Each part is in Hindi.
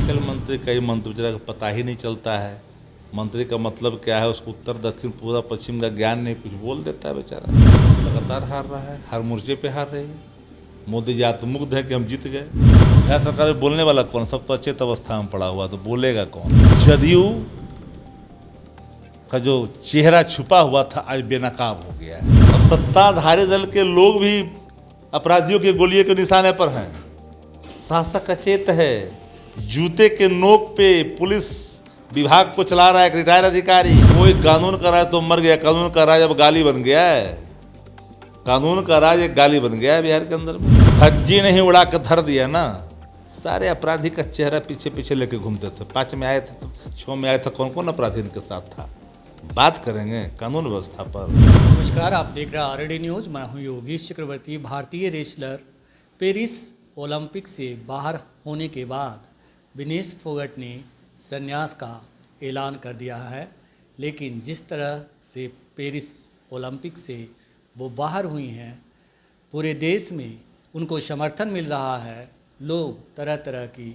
खेल मंत्री कई मंत्री बेचारा का पता ही नहीं चलता है। मंत्री का मतलब क्या है, उसको उत्तर दक्षिण पूरा पश्चिम का ज्ञान नहीं, कुछ बोल देता है बेचारा। लगातार हार रहा है, हर मोर्चे पे हार रही है। मोदी जी आत्ममुग्ध है कि हम जीत गए। यह सरकार में बोलने वाला कौन? सब तो अचेत अवस्था में पड़ा हुआ, तो बोलेगा कौन? जदयू का जो चेहरा छुपा हुआ था आज बेनकाब हो गया है। और सत्ताधारी दल के लोग भी अपराधियों के गोलियों के निशाने पर हैं। शासक अचेत है। जूते के नोक पे पुलिस विभाग को चला रहा है एक रिटायर्ड अधिकारी। कोई कानून का राज तो मर गया, कानून का राज अब गाली बन गया है। कानून का राज एक गाली बन गया है बिहार के अंदर में। धज्जी नहीं उड़ा के धर दिया ना। सारे अपराधी का चेहरा पीछे पीछे लेके घूमते थे। 5 में आए थे तो 6 में आए थे, कौन कौन अपराधी इनके साथ था। बात करेंगे कानून व्यवस्था पर। नमस्कार, आप देख रहे हैं आरडी न्यूज। मैं हूं योगेश चक्रवर्ती। भारतीय रेसलर पेरिस ओलंपिक से बाहर होने के बाद विनेश फोगट ने संन्यास का ऐलान कर दिया है। लेकिन जिस तरह से पेरिस ओलंपिक से वो बाहर हुई हैं, पूरे देश में उनको समर्थन मिल रहा है। लोग तरह तरह की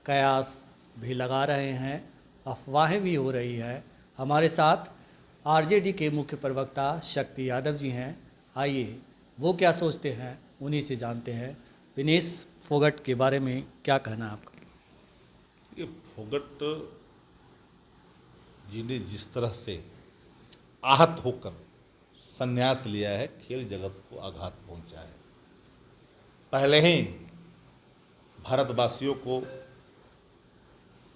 कयास भी लगा रहे हैं, अफवाहें भी हो रही है। हमारे साथ आरजेडी के मुख्य प्रवक्ता शक्ति यादव जी हैं। आइए वो क्या सोचते हैं उन्हीं से जानते हैं। विनेश फोगट के बारे में क्या कहना है आपका? ये फोगट जी ने जिस तरह से आहत होकर संन्यास लिया है, खेल जगत को आघात पहुंचा है। पहले ही भारतवासियों को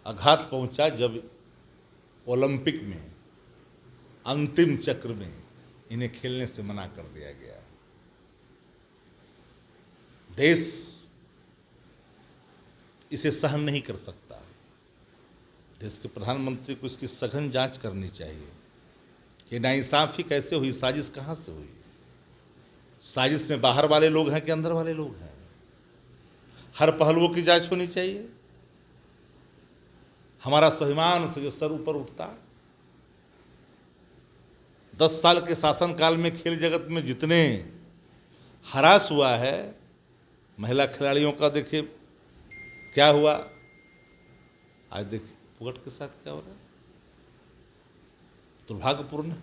आघात पहुंचा जब ओलंपिक में अंतिम चक्र में इन्हें खेलने से मना कर दिया गया। देश इसे सहन नहीं कर सकता। देश के प्रधानमंत्री को इसकी सघन जांच करनी चाहिए कि नाइंसाफी कैसे हुई, साजिश कहाँ से हुई। साजिश में बाहर वाले लोग हैं कि अंदर वाले लोग हैं। हर पहलुओं की जांच होनी चाहिए। हमारा स्वाभिमान से जो सर ऊपर उठता, 10 साल के शासनकाल में खेल जगत में जितने हरास हुआ है, महिला खिलाड़ियों का देखिए क्या हुआ। आज देखिए फोगट के साथ क्या हो रहा है। दुर्भाग्यपूर्ण है।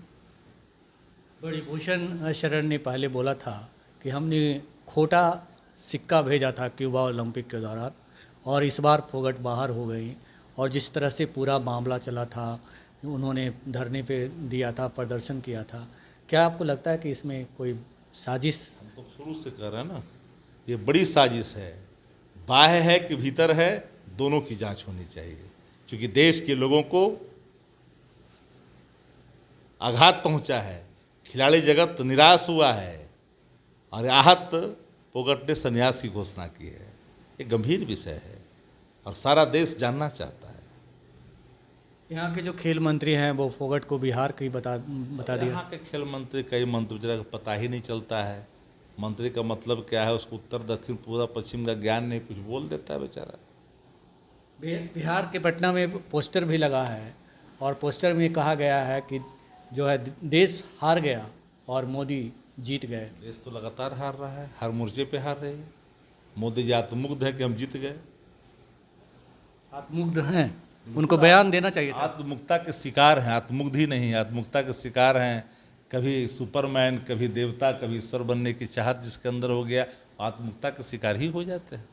ब्रिजभूषण शरण ने पहले बोला था कि हमने खोटा सिक्का भेजा था क्यूबा ओलंपिक के दौरान, और इस बार फोगट बाहर हो गई। और जिस तरह से पूरा मामला चला था, उन्होंने धरने पे दिया था, प्रदर्शन किया था, क्या आपको लगता है कि इसमें कोई साजिश? हम तो शुरू से कह रहे हैं ना, ये बड़ी साजिश है। बाह्य है कि भीतर है, दोनों की जांच होनी चाहिए। क्योंकि देश के लोगों को आघात पहुंचा है, खिलाड़ी जगत निराश हुआ है, और आहत फोगट ने संन्यास की घोषणा की है। ये गंभीर विषय है और सारा देश जानना चाहता है। यहाँ के जो खेल मंत्री हैं वो फोगट को बिहार की बता दिया। यहाँ के खेल मंत्री कई मंत्री बेचारा का पता ही नहीं चलता है। मंत्री का मतलब क्या है, उसको उत्तर दक्षिण पूरा पश्चिम का ज्ञान नहीं, कुछ बोल देता है बेचारा। बिहार के पटना में पोस्टर भी लगा है, और पोस्टर में कहा गया है कि जो है देश हार गया और मोदी जीत गए। देश तो लगातार हार रहा है, हर मोर्चे पे हार रही है। मोदी जी आत्ममुग्ध है कि हम जीत गए। आत्ममुग्ध हैं, उनको बयान देना चाहिए था। आत्ममुग्धता के शिकार हैं, आत्ममुग्ध ही नहीं, आत्ममुग्धता के शिकार हैं। कभी सुपरमैन, कभी देवता, कभी ईश्वर बनने की चाहत जिसके अंदर हो गया, आत्ममुग्धता के शिकार ही हो जाते हैं।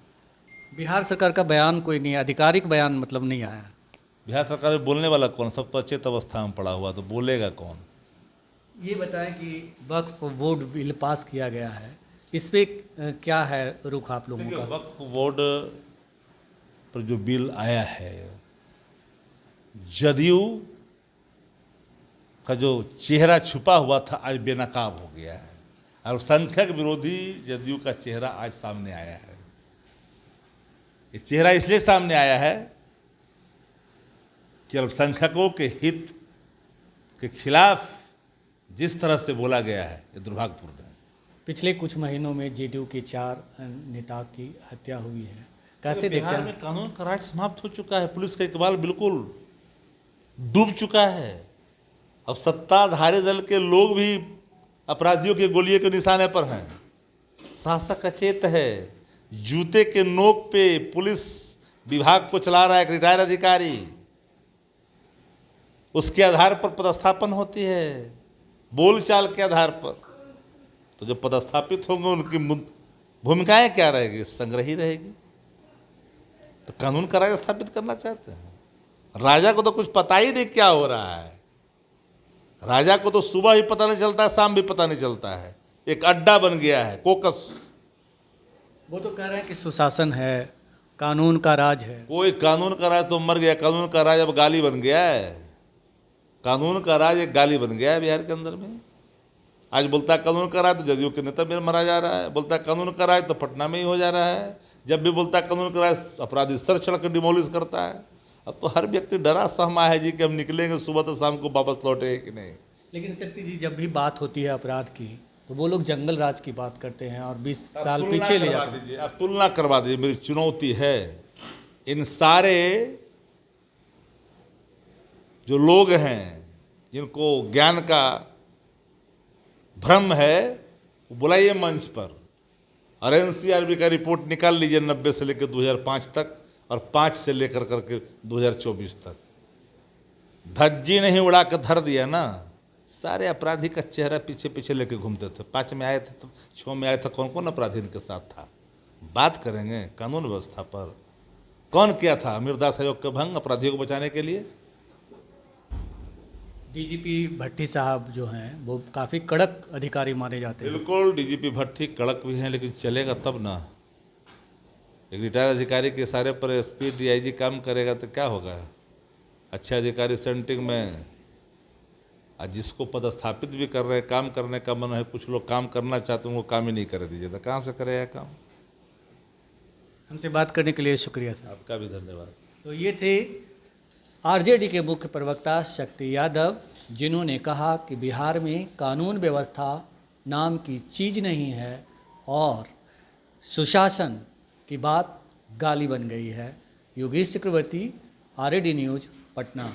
बिहार सरकार का बयान कोई नहीं, आधिकारिक बयान मतलब नहीं आया। बिहार सरकार में बोलने वाला कौन? सब तो अचेत अवस्था में पड़ा हुआ, तो बोलेगा कौन? ये बताएं कि वक्फ बोर्ड बिल पास किया गया है, इस पे क्या है रुख आप लोगों देखिए, का? वक्फ बोर्ड पर जो बिल आया है, जदयू का जो चेहरा छुपा हुआ था आज बेनकाब हो गया है। अल्पसंख्यक विरोधी जदयू का चेहरा आज सामने आया है। ये चेहरा इसलिए सामने आया है कि अल्पसंख्यकों के हित के खिलाफ जिस तरह से बोला गया है, ये दुर्भाग्यपूर्ण है। पिछले कुछ महीनों में जेडीयू के 4 नेता की हत्या हुई है, कैसे देखते बिहार हैं? में कानून का राज समाप्त हो चुका है। पुलिस का इकबाल बिल्कुल डूब चुका है। अब सत्ताधारी दल के लोग भी अपराधियों के गोलियों के निशाने पर हैं। शासक अचेत है। जूते के नोक पे पुलिस विभाग को चला रहा है एक रिटायर्ड अधिकारी, उसके आधार पर पदस्थापन होती है, बोलचाल के आधार पर। तो जो पदस्थापित होंगे उनकी भूमिकाएं क्या रहेगी? संग्रही रहेगी। तो कानून का राज स्थापित करना चाहते हैं। राजा को तो कुछ पता ही नहीं क्या हो रहा है। राजा को तो सुबह ही पता नहीं चलता है, शाम भी पता नहीं चलता है। एक अड्डा बन गया है, कोकस। वो तो कह रहे हैं कि सुशासन है, कानून का राज है। कोई कानून का राज तो मर गया। कानून का राज अब गाली बन गया है। कानून का राज एक गाली बन गया है बिहार के अंदर में। आज बोलता है कानून का राज तो जदयू के नेता में मरा जा रहा है। बोलता है कानून का राज तो पटना में ही हो जा रहा है। जब भी बोलता है कानून का राज, अपराधी सर चढ़ कर डिमोलिश करता है। अब तो हर व्यक्ति डरा सहमा है जी कि हम निकलेंगे सुबह तो शाम को वापस लौटेंगे कि नहीं। लेकिन शक्ति जी, जब भी बात होती है अपराध की तो वो लोग जंगल राज की बात करते हैं और 20 साल पीछे ले जाते हैं। अब तुलना करवा दीजिए। मेरी चुनौती है, इन सारे जो लोग हैं जिनको ज्ञान का भ्रम है, वो बुलाइए मंच पर और एनसीआरबी का रिपोर्ट निकाल लीजिए 90 से लेकर 2005 तक और 5 से लेकर करके 2024 तक। धज्जी नहीं उड़ा कर धर दिया ना। सारे अपराधी का चेहरा पीछे पीछे लेके घूमते थे। 5 में आए थे तो 6 में आए थे, कौन कौन अपराधी इनके साथ था। बात करेंगे कानून व्यवस्था पर। कौन किया था अमीरदास आयोग का भंग अपराधियों को बचाने के लिए? डीजीपी भट्टी साहब जो हैं वो काफ़ी कड़क अधिकारी माने जाते हैं। बिल्कुल, डीजीपी भट्टी कड़क भी हैं, लेकिन चलेगा तब ना। एक रिटायर्ड अधिकारी के इशारे पर एसपी डीआईजी काम करेगा तो क्या होगा? अच्छे अधिकारी सेंटिंग में, आज जिसको पदस्थापित भी कर रहे हैं, काम करने का मन है, कुछ लोग काम करना चाहते हैं, वो काम ही नहीं कर दीजिए तो कहाँ से करेगा काम? हमसे बात करने के लिए शुक्रिया सर। आपका भी धन्यवाद। तो ये थे आरजेडी के मुख्य प्रवक्ता शक्ति यादव, जिन्होंने कहा कि बिहार में कानून व्यवस्था नाम की चीज़ नहीं है और सुशासन की बात गाली बन गई है। योगेश चक्रवर्ती, आरजेडी न्यूज़, पटना।